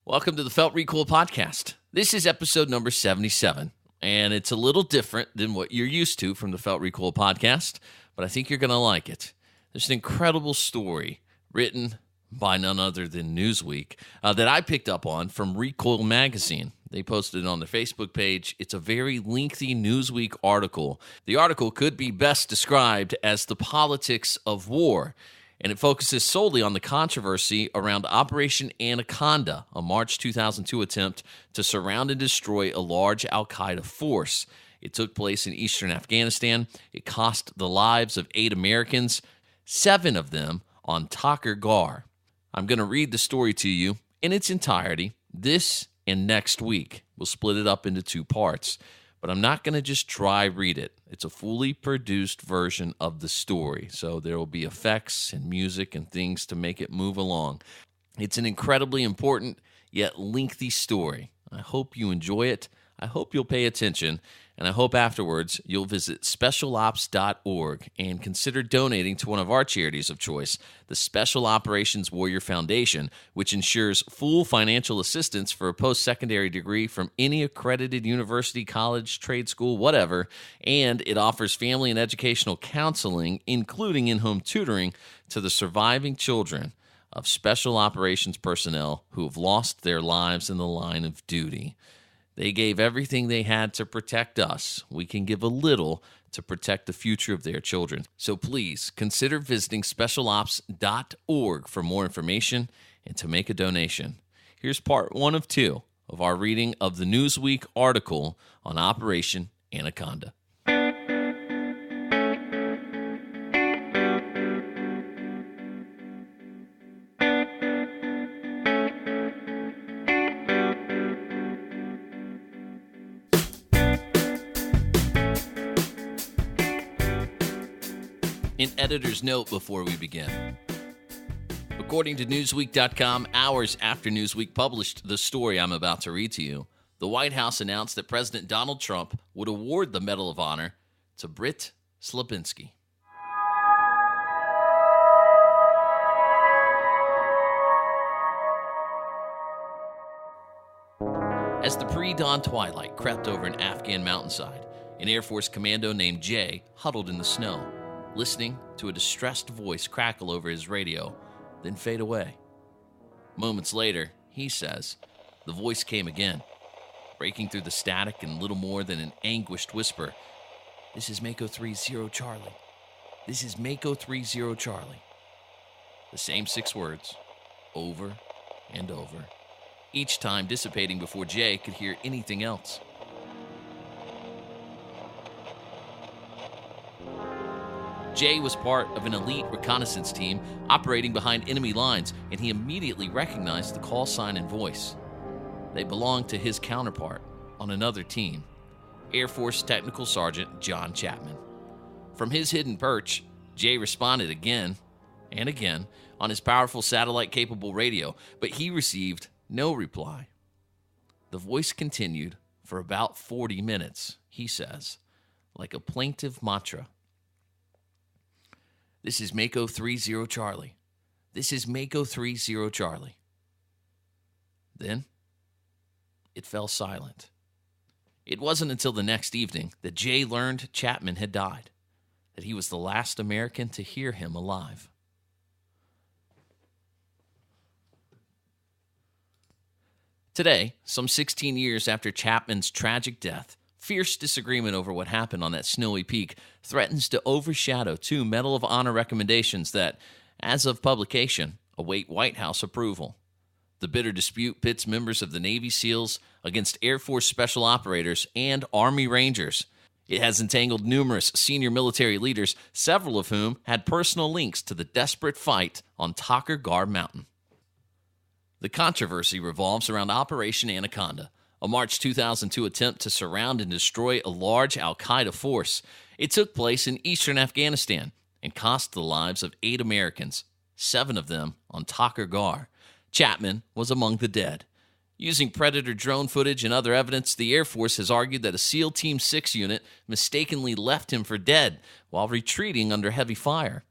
Welcome to the Felt Recoil Podcast. This is episode number 77, and it's a little different than what you're used to from the Felt Recoil Podcast, but I think you're going to like it. There's an incredible story written by none other than Newsweek that I picked up on from Recoil Magazine. They posted it on their Facebook page. It's a very lengthy Newsweek article. The article could be best described as the politics of war, and it focuses solely on the controversy around Operation Anaconda, a March 2002 attempt to surround and destroy a large al-Qaeda force. It took place in eastern Afghanistan. It cost the lives of 8 Americans, 7 of them on Takur Ghar. I'm going to read the story to you in its entirety this and next week. We'll split it up into 2 parts, but I'm not going to just dry read it. It's a fully produced version of the story, so there will be effects and music and things to make it move along. It's an incredibly important yet lengthy story. I hope you enjoy it. I hope you'll pay attention, and I hope afterwards you'll visit specialops.org and consider donating to one of our charities of choice, the Special Operations Warrior Foundation, which ensures full financial assistance for a post-secondary degree from any accredited university, college, trade school, whatever, and it offers family and educational counseling, including in-home tutoring, to the surviving children of special operations personnel who have lost their lives in the line of duty. They gave everything they had to protect us. We can give a little to protect the future of their children. So please consider visiting specialops.org for more information and to make a donation. Here's part 1 of 2 of our reading of the Newsweek article on Operation Anaconda. An editor's note before we begin. According to Newsweek.com, hours after Newsweek published the story I'm about to read to you, the White House announced that President Donald Trump would award the Medal of Honor to Britt Slabinski. As the pre-dawn twilight crept over an Afghan mountainside, an Air Force commando named Jay huddled in the snow, listening to a distressed voice crackle over his radio, then fade away. Moments later, he says, the voice came again, breaking through the static in little more than an anguished whisper. "This is Mako 3-0 Charlie. This is Mako 3-0 Charlie." The same 6 words, over and over, each time dissipating before Jay could hear anything else. Jay was part of an elite reconnaissance team operating behind enemy lines, and he immediately recognized the call sign and voice. They belonged to his counterpart on another team, Air Force Technical Sergeant John Chapman. From his hidden perch, Jay responded again and again on his powerful satellite-capable radio, but he received no reply. The voice continued for about 40 minutes, he says, like a plaintive mantra. "This is Mako 3-0 Charlie. This is Mako 3-0 Charlie." Then, it fell silent. It wasn't until the next evening that Jay learned Chapman had died, that he was the last American to hear him alive. Today, some 16 years after Chapman's tragic death, fierce disagreement over what happened on that snowy peak threatens to overshadow 2 Medal of Honor recommendations that, as of publication, await White House approval. The bitter dispute pits members of the Navy SEALs against Air Force Special Operators and Army Rangers. It has entangled numerous senior military leaders, several of whom had personal links to the desperate fight on Takur Ghar Mountain. The controversy revolves around Operation Anaconda, a March 2002 attempt to surround and destroy a large al-Qaeda force. It took place in eastern Afghanistan and cost the lives of 8 Americans, 7 of them on Takur Ghar. Chapman was among the dead. Using Predator drone footage and other evidence, the Air Force has argued that a SEAL Team 6 unit mistakenly left him for dead while retreating under heavy fire.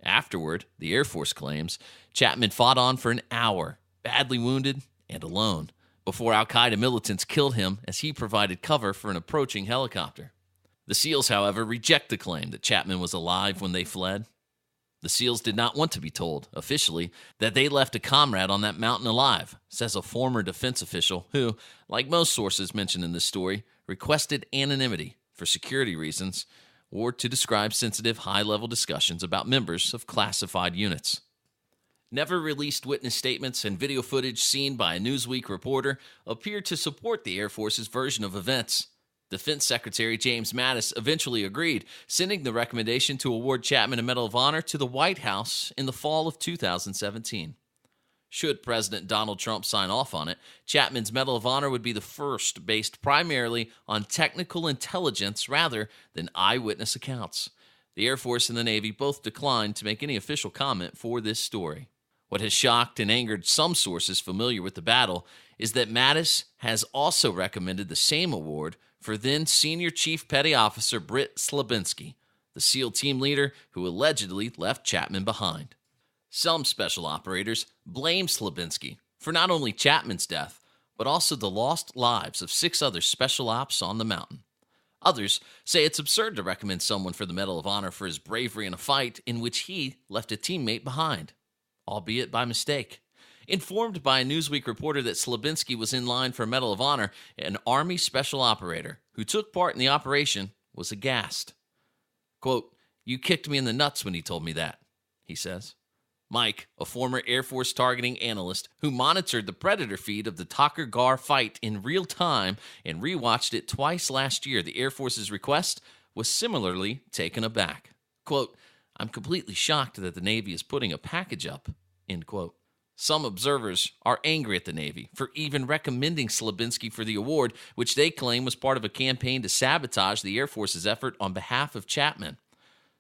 Afterward, the Air Force claims, Chapman fought on for an hour, badly wounded and alone, before al-Qaeda militants killed him as he provided cover for an approaching helicopter. The SEALs, however, reject the claim that Chapman was alive when they fled. The SEALs did not want to be told, officially, that they left a comrade on that mountain alive, says a former defense official who, like most sources mentioned in this story, requested anonymity for security reasons or to describe sensitive high-level discussions about members of classified units. Never released witness statements and video footage seen by a Newsweek reporter appeared to support the Air Force's version of events. Defense Secretary James Mattis eventually agreed, sending the recommendation to award Chapman a Medal of Honor to the White House in the fall of 2017. Should President Donald Trump sign off on it, Chapman's Medal of Honor would be the first based primarily on technical intelligence rather than eyewitness accounts. The Air Force and the Navy both declined to make any official comment for this story. What has shocked and angered some sources familiar with the battle is that Mattis has also recommended the same award for then Senior Chief Petty Officer Britt Slabinski, the SEAL team leader who allegedly left Chapman behind. Some special operators blame Slabinski for not only Chapman's death, but also the lost lives of 6 other special ops on the mountain. Others say it's absurd to recommend someone for the Medal of Honor for his bravery in a fight in which he left a teammate behind, albeit by mistake. Informed by a Newsweek reporter that Slabinski was in line for a Medal of Honor, an Army special operator who took part in the operation was aghast. Quote, "You kicked me in the nuts when you told me that," he says. Mike, a former Air Force targeting analyst who monitored the Predator feed of the Takur Ghar fight in real time and rewatched it twice last year, the Air Force's request, was similarly taken aback. Quote, "I'm completely shocked that the Navy is putting a package up," end quote. Some observers are angry at the Navy for even recommending Slabinski for the award, which they claim was part of a campaign to sabotage the Air Force's effort on behalf of Chapman.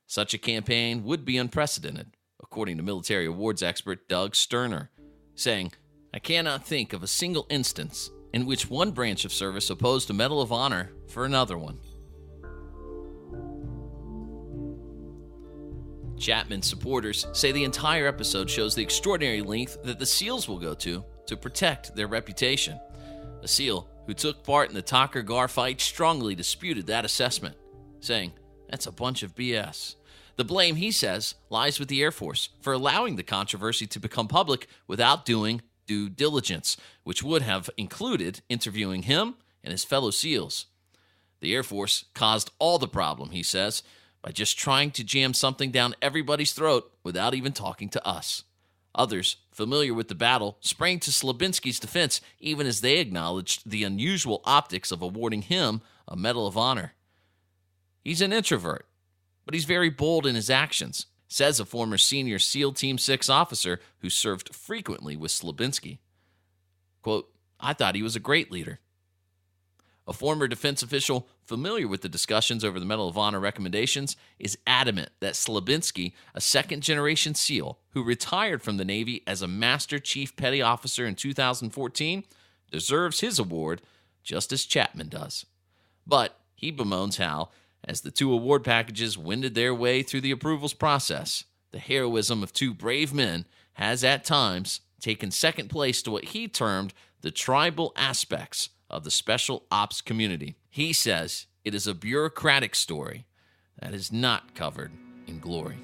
Such a campaign would be unprecedented, according to military awards expert Doug Sterner, saying, "I cannot think of a single instance in which one branch of service opposed a Medal of Honor for another one." Chapman supporters say the entire episode shows the extraordinary length that the SEALs will go to protect their reputation. A SEAL who took part in the Takur Ghar fight strongly disputed that assessment, saying, "That's a bunch of BS." The blame, he says, lies with the Air Force for allowing the controversy to become public without doing due diligence, which would have included interviewing him and his fellow SEALs. The Air Force caused all the problem, he says, by just trying to jam something down everybody's throat without even talking to us. Others, familiar with the battle, sprang to Slabinski's defense even as they acknowledged the unusual optics of awarding him a Medal of Honor. He's an introvert, but he's very bold in his actions, says a former senior SEAL Team 6 officer who served frequently with Slabinski. Quote, "I thought he was a great leader." A former defense official familiar with the discussions over the Medal of Honor recommendations is adamant that Slabinski, a second-generation SEAL who retired from the Navy as a Master Chief Petty Officer in 2014, deserves his award just as Chapman does. But he bemoans how, as the 2 award packages wended their way through the approvals process, the heroism of 2 brave men has at times taken second place to what he termed the tribal aspects of the special ops community. He says it is a bureaucratic story that is not covered in glory.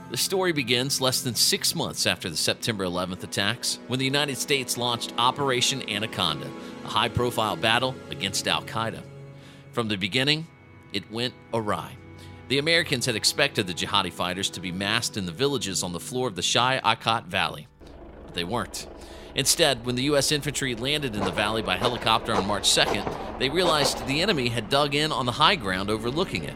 The story begins less than 6 months after the September 11th attacks, when the United States launched Operation Anaconda, a high-profile battle against al-Qaeda. From the beginning, it went awry. The Americans had expected the jihadi fighters to be massed in the villages on the floor of the Shai Akat Valley, but they weren't. Instead, when the U.S. infantry landed in the valley by helicopter on March 2nd, they realized the enemy had dug in on the high ground overlooking it.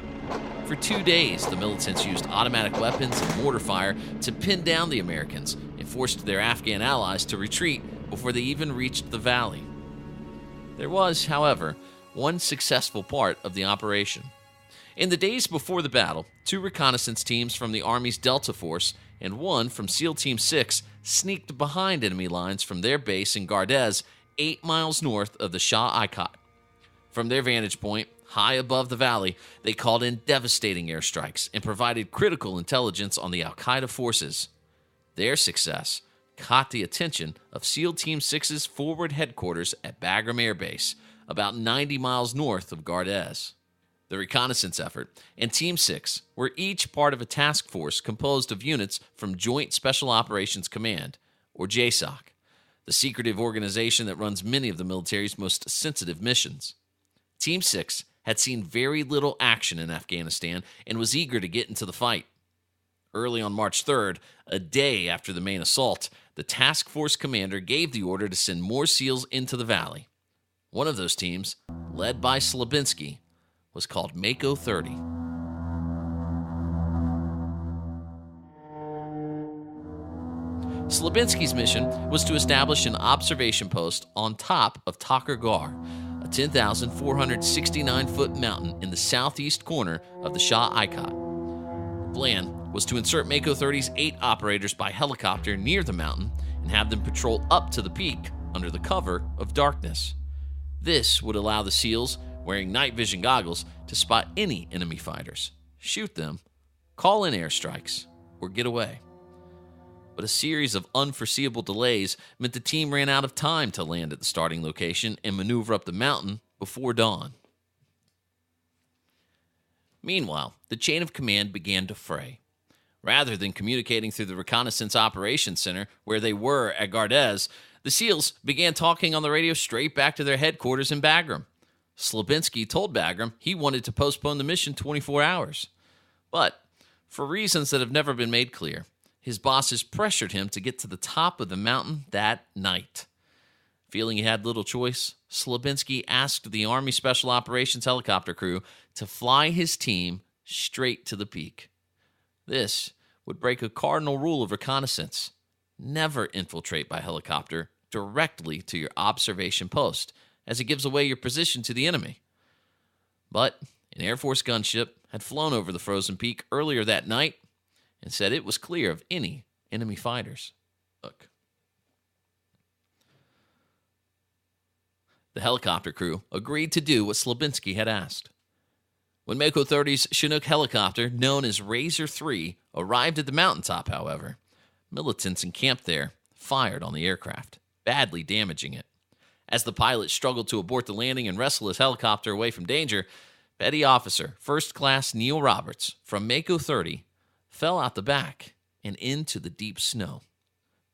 For 2 days, the militants used automatic weapons and mortar fire to pin down the Americans and forced their Afghan allies to retreat before they even reached the valley. There was, however, one successful part of the operation. In the days before the battle, 2 reconnaissance teams from the Army's Delta Force and one from SEAL Team 6 sneaked behind enemy lines from their base in Gardez, 8 miles north of the Shah Ikat. From their vantage point, high above the valley, they called in devastating airstrikes and provided critical intelligence on the al-Qaeda forces. Their success caught the attention of SEAL Team 6's forward headquarters at Bagram Air Base, about 90 miles north of Gardez. The reconnaissance effort and Team 6 were each part of a task force composed of units from Joint Special Operations Command, or JSOC, the secretive organization that runs many of the military's most sensitive missions. Team 6 had seen very little action in Afghanistan and was eager to get into the fight. Early on March 3rd, a day after the main assault, the task force commander gave the order to send more SEALs into the valley. One of those teams, led by Slabinski, was called Mako 30. Slabinski's mission was to establish an observation post on top of Takur Ghar, a 10,469-foot mountain in the southeast corner of the Shah Ikat. The plan was to insert Mako 30's 8 operators by helicopter near the mountain and have them patrol up to the peak under the cover of darkness. This would allow the SEALs, wearing night vision goggles, to spot any enemy fighters, shoot them, call in airstrikes, or get away. But a series of unforeseeable delays meant the team ran out of time to land at the starting location and maneuver up the mountain before dawn. Meanwhile, the chain of command began to fray. Rather than communicating through the Reconnaissance Operations Center where they were at Gardez, the SEALs began talking on the radio straight back to their headquarters in Bagram. Slabinski told Bagram he wanted to postpone the mission 24 hours. But, for reasons that have never been made clear, his bosses pressured him to get to the top of the mountain that night. Feeling he had little choice, Slabinski asked the Army Special Operations helicopter crew to fly his team straight to the peak. This would break a cardinal rule of reconnaissance: never infiltrate by helicopter directly to your observation post, as it gives away your position to the enemy. But an Air Force gunship had flown over the frozen peak earlier that night and said it was clear of any enemy fighters. Look. The helicopter crew agreed to do what Slabinski had asked. When Mako 30's Chinook helicopter, known as Razor 3, arrived at the mountaintop, however, militants encamped there fired on the aircraft, badly damaging it. As the pilot struggled to abort the landing and wrestle his helicopter away from danger, Petty Officer First Class Neil Roberts from Mako 30 fell out the back and into the deep snow.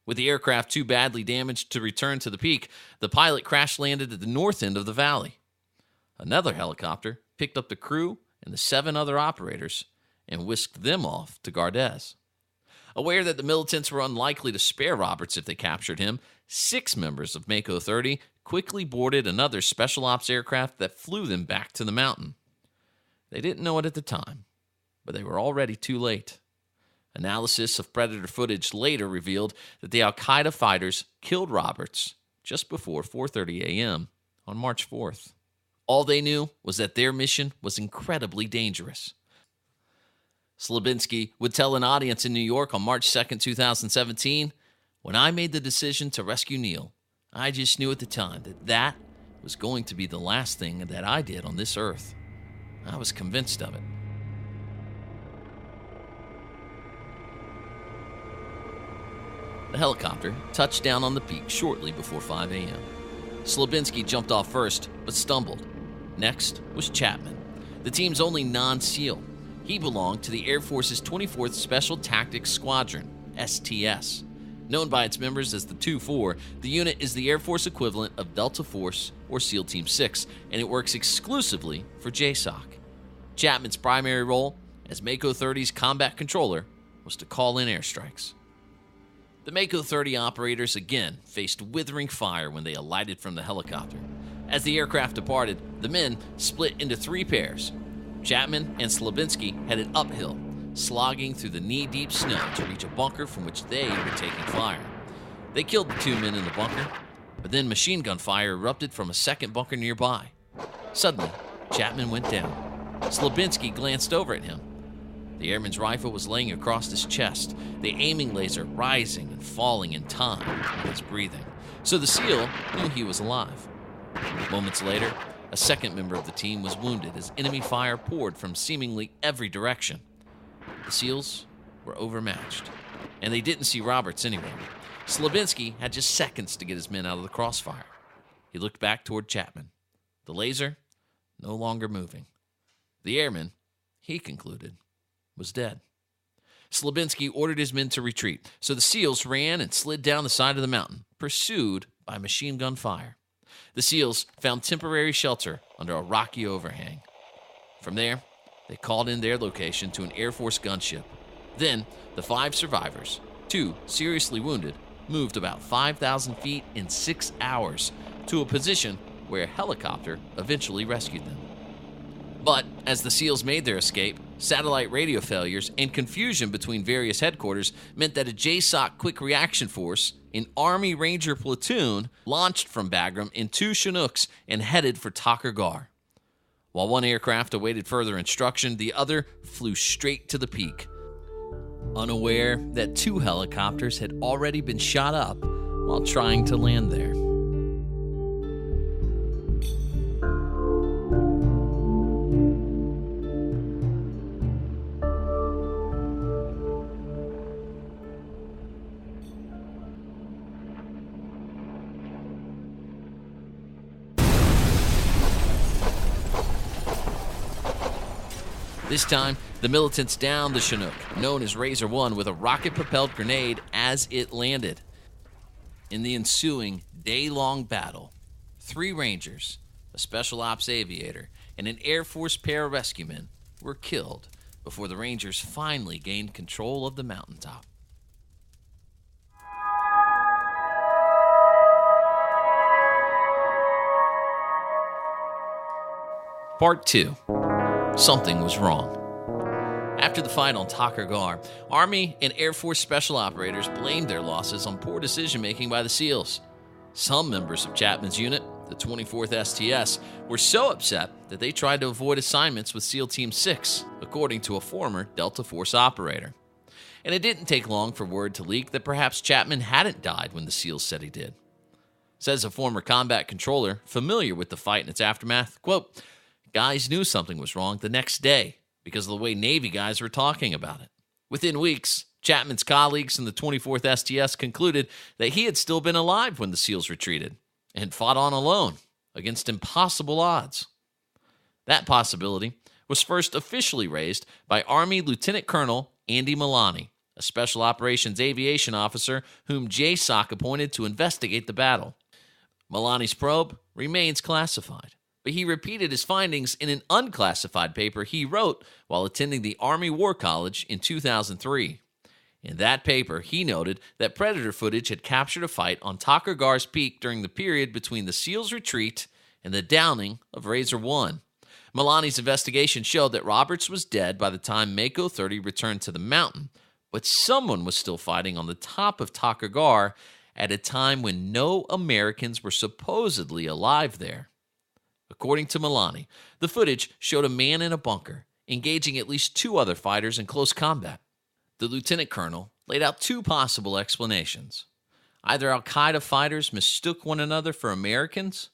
With the aircraft too badly damaged to return to the peak, the pilot crash-landed at the north end of the valley. Another helicopter picked up the crew and the 7 other operators and whisked them off to Gardez. Aware that the militants were unlikely to spare Roberts if they captured him, 6 members of Mako 30 quickly boarded another special ops aircraft that flew them back to the mountain. They didn't know it at the time, but they were already too late. Analysis of Predator footage later revealed that the al-Qaeda fighters killed Roberts just before 4:30 a.m. on March 4th. All they knew was that their mission was incredibly dangerous. Slabinski would tell an audience in New York on March 2nd, 2017, "When I made the decision to rescue Neil, I just knew at the time that was going to be the last thing that I did on this earth. I was convinced of it." The helicopter touched down on the peak shortly before 5 a.m. Slabinski jumped off first, but stumbled. Next was Chapman, the team's only non-SEAL. He belonged to the Air Force's 24th Special Tactics Squadron, STS. Known by its members as the 2-4, the unit is the Air Force equivalent of Delta Force or SEAL Team 6, and it works exclusively for JSOC. Chapman's primary role as Mako 30's combat controller was to call in airstrikes. The Mako 30 operators again faced withering fire when they alighted from the helicopter. As the aircraft departed, the men split into 3 pairs. Chapman and Slabinski headed uphill, slogging through the knee-deep snow to reach a bunker from which they were taking fire. They killed the 2 men in the bunker, but then machine gun fire erupted from a second bunker nearby. Suddenly, Chapman went down. Slabinski glanced over at him. The airman's rifle was laying across his chest, the aiming laser rising and falling in time with his breathing. So the SEAL knew he was alive. Moments later, a second member of the team was wounded as enemy fire poured from seemingly every direction. The SEALs were overmatched, and they didn't see Roberts anywhere. Slabinski had just seconds to get his men out of the crossfire. He looked back toward Chapman. The laser, no longer moving. The airman, he concluded, was dead. Slabinski ordered his men to retreat, so the SEALs ran and slid down the side of the mountain, pursued by machine gun fire. The SEALs found temporary shelter under a rocky overhang. From there, they called in their location to an Air Force gunship. Then, the 5 survivors, 2 seriously wounded, moved about 5,000 feet in 6 hours to a position where a helicopter eventually rescued them. But as the SEALs made their escape, satellite radio failures and confusion between various headquarters meant that a JSOC Quick Reaction Force, an Army Ranger platoon, launched from Bagram in 2 Chinooks and headed for Takur Ghar. While one aircraft awaited further instruction, the other flew straight to the peak, unaware that 2 helicopters had already been shot up while trying to land there. This time, the militants downed the Chinook, known as Razor 1, with a rocket-propelled grenade as it landed. In the ensuing day-long battle, 3 Rangers, a Special Ops aviator, and an Air Force pararescueman were killed before the Rangers finally gained control of the mountaintop. Part 2. Something was wrong. After the fight on Takur Ghar, Army and Air Force special operators blamed their losses on poor decision-making by the SEALs. Some members of Chapman's unit, the 24th STS, were so upset that they tried to avoid assignments with SEAL Team 6, according to a former Delta Force operator. And it didn't take long for word to leak that perhaps Chapman hadn't died when the SEALs said he did. Says a former combat controller familiar with the fight and its aftermath, quote, "Guys knew something was wrong the next day because of the way Navy guys were talking about it." Within weeks, Chapman's colleagues in the 24th STS concluded that he had still been alive when the SEALs retreated and fought on alone against impossible odds. That possibility was first officially raised by Army Lieutenant Colonel Andy Milani, a Special Operations Aviation officer whom JSOC appointed to investigate the battle. Milani's probe remains classified, but he repeated his findings in an unclassified paper he wrote while attending the Army War College in 2003. In that paper, he noted that Predator footage had captured a fight on Takur Ghar's peak during the period between the SEALs' retreat and the downing of Razor 1. Milani's investigation showed that Roberts was dead by the time Mako 30 returned to the mountain, but someone was still fighting on the top of Takur Ghar at a time when no Americans were supposedly alive there. According to Milani, the footage showed a man in a bunker engaging at least 2 other fighters in close combat. The lieutenant colonel laid out 2 possible explanations. Either al-Qaeda fighters mistook one another for Americans,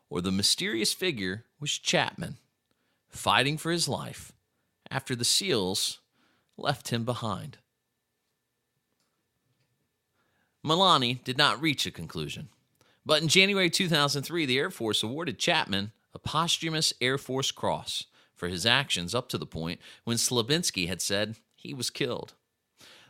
or the mysterious figure was Chapman, fighting for his life after the SEALs left him behind. Milani did not reach a conclusion, but in January 2003, the Air Force awarded Chapman a posthumous Air Force Cross for his actions up to the point when Slabinski had said he was killed.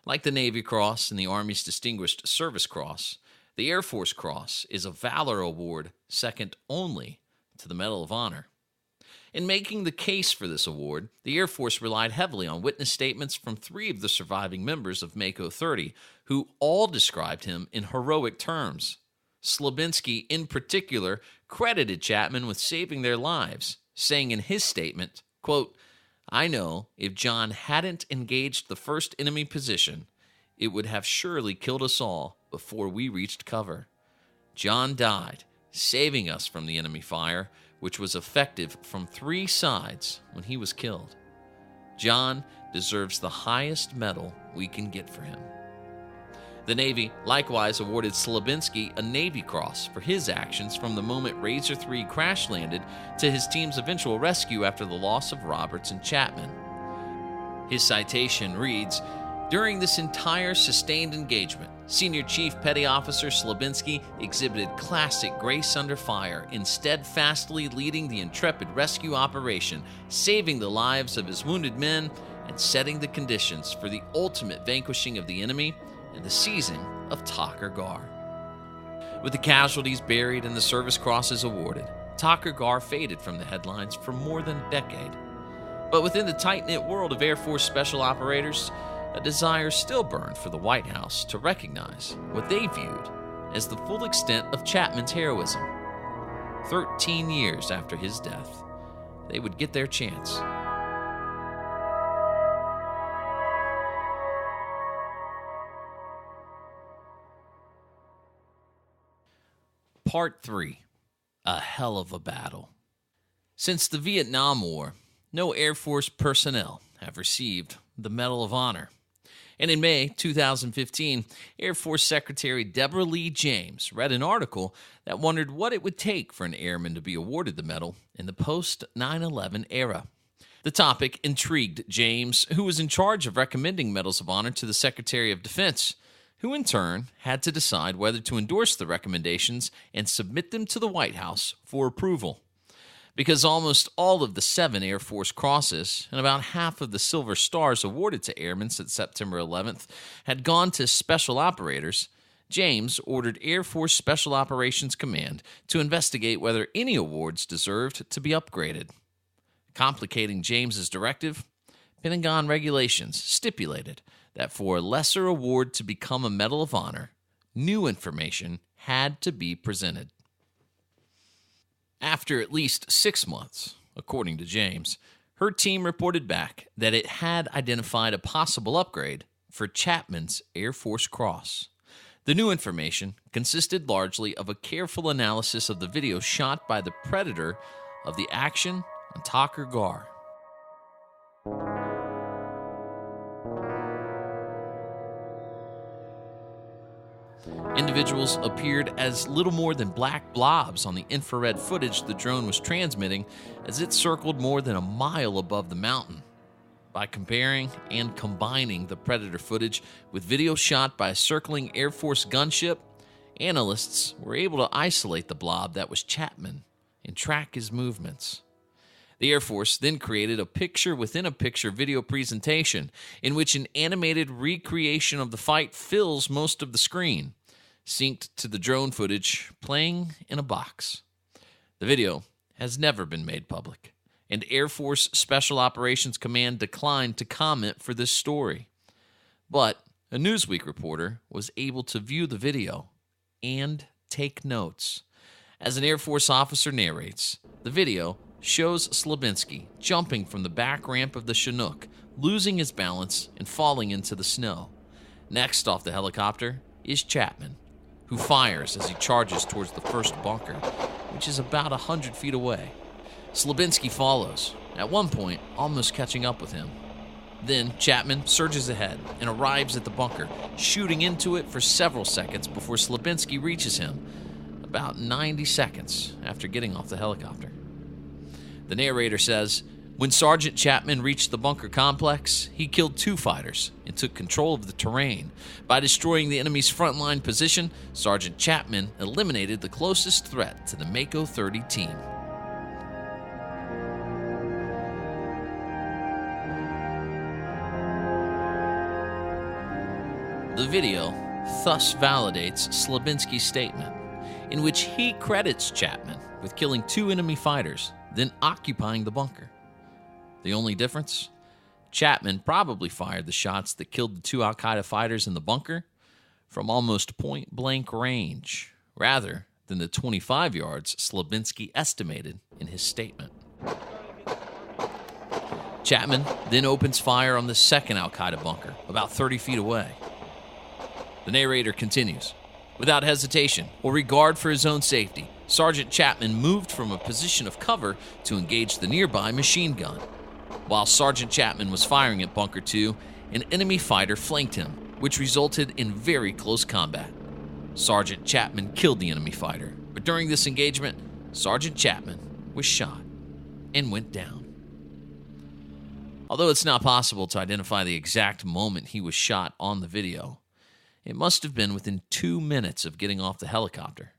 Like the Navy Cross and the Army's Distinguished Service Cross, the Air Force Cross is a Valor Award second only to the Medal of Honor. In making the case for this award, the Air Force relied heavily on witness statements from 3 of the surviving members of Mako 30, who all described him in heroic terms. Slabinski, in particular, credited Chapman with saving their lives, saying in his statement, quote, "I know if John hadn't engaged the first enemy position, it would have surely killed us all before we reached cover. John died, saving us from the enemy fire, which was effective from 3 sides when he was killed. John deserves the highest medal we can get for him. The Navy likewise awarded Slabinski a Navy Cross for his actions from the moment Razor 3 crash-landed to his team's eventual rescue after the loss of Roberts and Chapman. His citation reads, "During this entire sustained engagement, Senior Chief Petty Officer Slabinski exhibited classic grace under fire in steadfastly leading the intrepid rescue operation, saving the lives of his wounded men, and setting the conditions for the ultimate vanquishing of the enemy and the seizing of Takur Gar." With the casualties buried and the service crosses awarded, Takur Gar faded from the headlines for more than a decade. But within the tight-knit world of Air Force special operators, a desire still burned for the White House to recognize what they viewed as the full extent of Chapman's heroism. 13 years after his death, they would get their chance. Part 3. A hell of a battle. Since the Vietnam War, no Air Force personnel have received the Medal of Honor. And in May 2015, Air Force Secretary Deborah Lee James read an article that wondered what it would take for an airman to be awarded the medal in the post-9/11 era. The topic intrigued James, who was in charge of recommending Medals of Honor to the Secretary of Defense, who in turn had to decide whether to endorse the recommendations and submit them to the White House for approval. Because almost all of the 7 Air Force crosses and about half of the Silver Stars awarded to airmen since September 11th had gone to special operators, James ordered Air Force Special Operations Command to investigate whether any awards deserved to be upgraded. Complicating James's directive, Pentagon regulations stipulated that for a lesser award to become a Medal of Honor, new information had to be presented. After at least 6 months, according to James, her team reported back that it had identified a possible upgrade for Chapman's Air Force Cross. The new information consisted largely of a careful analysis of the video shot by the Predator of the action on Takur Gar. Individuals appeared as little more than black blobs on the infrared footage the drone was transmitting as it circled more than a mile above the mountain. By comparing and combining the Predator footage with video shot by a circling Air Force gunship, analysts were able to isolate the blob that was Chapman and track his movements. The Air Force then created a picture-within-a-picture video presentation in which an animated recreation of the fight fills most of the screen, synced to the drone footage playing in a box. The video has never been made public, and Air Force Special Operations Command declined to comment for this story. But a Newsweek reporter was able to view the video and take notes. As an Air Force officer narrates, the video shows Slabinski jumping from the back ramp of the Chinook, losing his balance and falling into the snow. Next off the helicopter is Chapman, who fires as he charges towards the first bunker, which is about 100 feet away. Slabinski follows, at one point almost catching up with him. Then Chapman surges ahead and arrives at the bunker, shooting into it for several seconds before Slabinski reaches him, about 90 seconds after getting off the helicopter. The narrator says, when Sergeant Chapman reached the bunker complex, he killed 2 fighters and took control of the terrain. By destroying the enemy's frontline position, Sergeant Chapman eliminated the closest threat to the Mako 30 team. The video thus validates Slabinski's statement, in which he credits Chapman with killing 2 enemy fighters, then occupying the bunker. The only difference? Chapman probably fired the shots that killed the 2 al-Qaeda fighters in the bunker from almost point-blank range, rather than the 25 yards Slabinski estimated in his statement. Chapman then opens fire on the second al-Qaeda bunker, about 30 feet away. The narrator continues, without hesitation or regard for his own safety, Sergeant Chapman moved from a position of cover to engage the nearby machine gun. While Sergeant Chapman was firing at Bunker 2, an enemy fighter flanked him, which resulted in very close combat. Sergeant Chapman killed the enemy fighter, but during this engagement, Sergeant Chapman was shot and went down. Although it's not possible to identify the exact moment he was shot on the video, it must have been within 2 minutes of getting off the helicopter.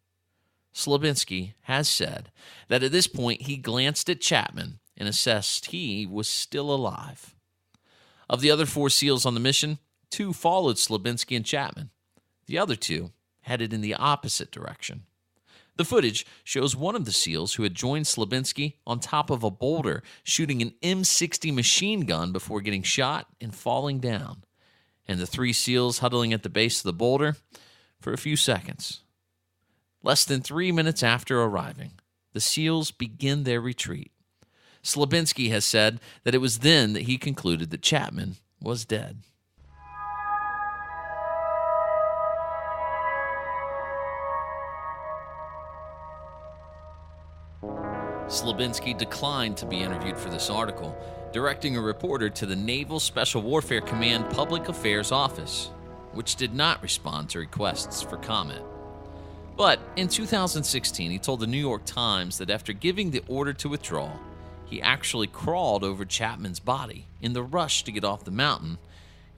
Slabinski has said that at this point he glanced at Chapman and assessed he was still alive. Of the other 4 SEALs on the mission, 2 followed Slabinski and Chapman. The other 2 headed in the opposite direction. The footage shows one of the SEALs who had joined Slabinski on top of a boulder shooting an M60 machine gun before getting shot and falling down, and the 3 SEALs huddling at the base of the boulder for a few seconds. Less than 3 minutes after arriving, the SEALs begin their retreat. Slabinski has said that it was then that he concluded that Chapman was dead. Slabinski declined to be interviewed for this article, directing a reporter to the Naval Special Warfare Command Public Affairs Office, which did not respond to requests for comment. But in 2016, he told the New York Times that after giving the order to withdraw, he actually crawled over Chapman's body in the rush to get off the mountain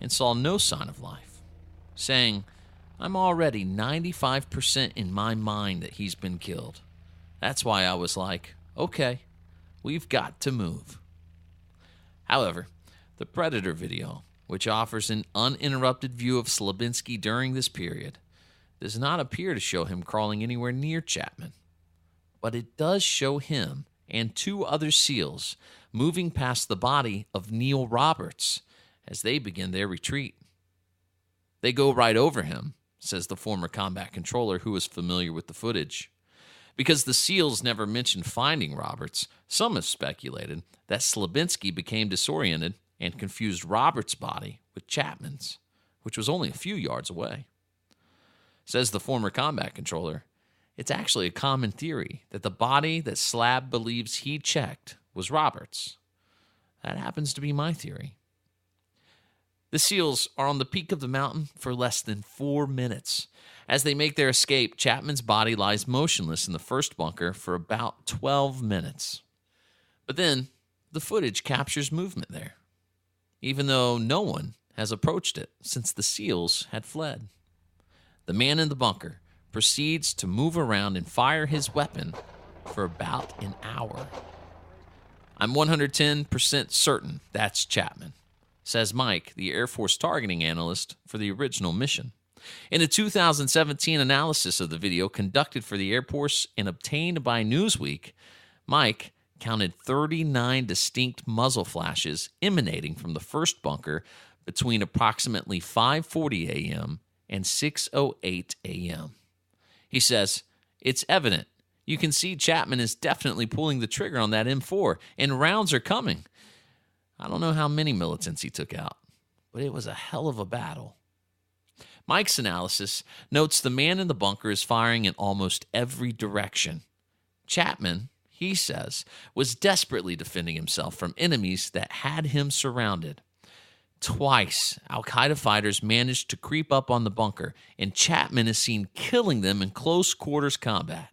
and saw no sign of life, saying, "I'm already 95% in my mind that he's been killed. That's why I was like, okay, we've got to move." However, the Predator video, which offers an uninterrupted view of Slabinski during this period, does not appear to show him crawling anywhere near Chapman. But it does show him and 2 other SEALs moving past the body of Neil Roberts as they begin their retreat. "They go right over him," says the former combat controller who was familiar with the footage. Because the SEALs never mentioned finding Roberts, some have speculated that Slabinski became disoriented and confused Roberts' body with Chapman's, which was only a few yards away. Says the former combat controller, it's actually a common theory that the body that Slab believes he checked was Roberts. That happens to be my theory. The SEALs are on the peak of the mountain for less than 4 minutes. As they make their escape, Chapman's body lies motionless in the first bunker for about 12 minutes. But then, the footage captures movement there, even though no one has approached it since the SEALs had fled. The man in the bunker proceeds to move around and fire his weapon for about an hour. "I'm 110% certain that's Chapman," says Mike, the Air Force targeting analyst for the original mission. In a 2017 analysis of the video conducted for the Air Force and obtained by Newsweek, Mike counted 39 distinct muzzle flashes emanating from the first bunker between approximately 5:40 a.m. and 6:08 a.m. He says, "It's evident. You can see Chapman is definitely pulling the trigger on that M4, and rounds are coming. I don't know how many militants he took out, but it was a hell of a battle." Mike's analysis notes the man in the bunker is firing in almost every direction. Chapman, he says, was desperately defending himself from enemies that had him surrounded. Twice, Al-Qaeda fighters managed to creep up on the bunker, and Chapman is seen killing them in close quarters combat.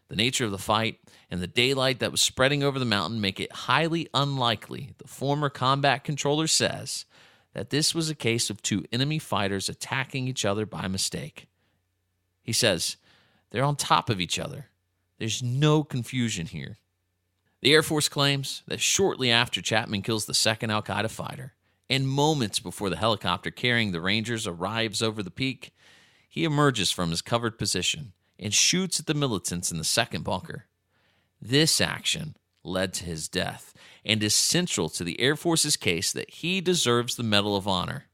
The nature of the fight and the daylight that was spreading over the mountain make it highly unlikely, the former combat controller says, that this was a case of 2 enemy fighters attacking each other by mistake. He says, they're on top of each other. There's no confusion here. The Air Force claims that shortly after Chapman kills the second Al-Qaeda fighter, and moments before the helicopter carrying the Rangers arrives over the peak, he emerges from his covered position and shoots at the militants in the second bunker. This action led to his death and is central to the Air Force's case that he deserves the Medal of Honor.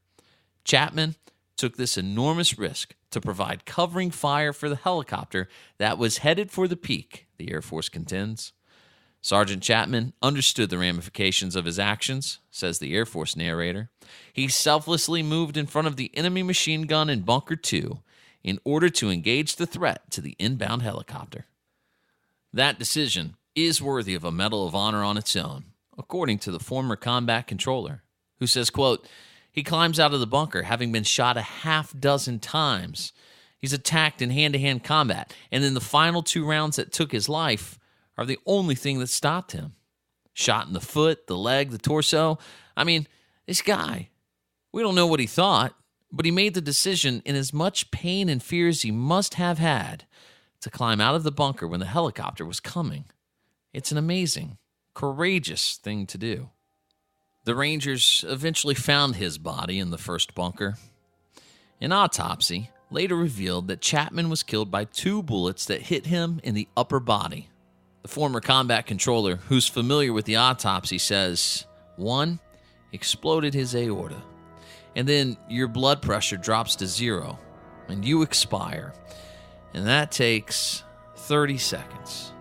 Chapman took this enormous risk to provide covering fire for the helicopter that was headed for the peak, the Air Force contends. Sergeant Chapman understood the ramifications of his actions, says the Air Force narrator. He selflessly moved in front of the enemy machine gun in Bunker 2 in order to engage the threat to the inbound helicopter. That decision is worthy of a Medal of Honor on its own, according to the former combat controller, who says, quote, he climbs out of the bunker having been shot a half dozen times. He's attacked in hand-to-hand combat, and in the final 2 rounds that took his life are the only thing that stopped him. Shot in the foot, the leg, the torso. I mean, this guy, we don't know what he thought, but he made the decision in as much pain and fear as he must have had to climb out of the bunker when the helicopter was coming. It's an amazing, courageous thing to do. The Rangers eventually found his body in the first bunker. An autopsy later revealed that Chapman was killed by 2 bullets that hit him in the upper body. The former combat controller, who's familiar with the autopsy, says, 1, exploded his aorta, and then your blood pressure drops to 0, and you expire. And that takes 30 seconds,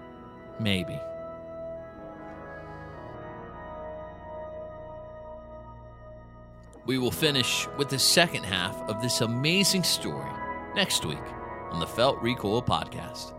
maybe. We will finish with the second half of this amazing story next week on the Felt Recoil Podcast.